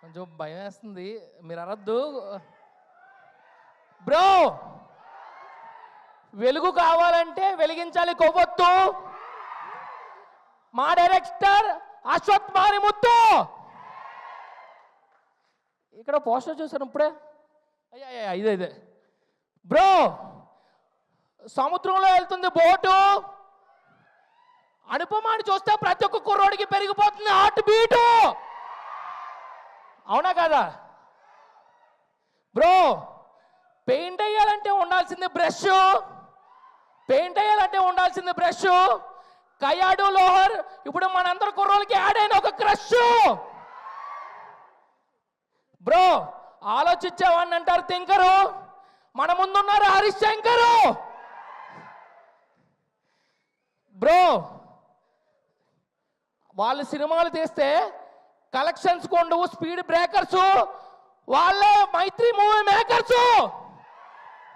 కొంచెం భయం వేస్తుంది, మీరు అరద్దు. బ్రో, వెలుగు కావాలంటే వెలిగించాలి కొవ్వొత్తు. మా డైరెక్టర్ అశ్వత్ మారిముత్తు. ఇక్కడ పోస్టర్ చూసాను ఇప్పుడే. అయ్యా ఇదే బ్రో, సముద్రంలో వెళ్తుంది బోటు. అనుపమాని చూస్తే ప్రతి ఒక్క కుర్రోడికి పెరిగిపోతుంది హార్ట్ బీటు. అవునా కదా బ్రో? పెయింట్ వేయాలంటే ఉండాల్సింది బ్రష్. పెయింట్ వేయాలంటే ఉండాల్సింది బ్రష్. కయాడు లోహర్ ఇప్పుడు మనందరి కుర్రోళ్ళకి యాడ్ అయిన ఒక క్రష్. బ్రో, ఆలోచించావని అంటారు థింకరు, మన ముందున్నారు హరీష్ శంకరు. బ్రో, వాళ్ళు సినిమాలు తీస్తే కలెక్షన్స్ కొండు, స్పీడ్ బ్రేకర్స్, వాళ్ళే మైత్రి మూవీ మేకర్స్.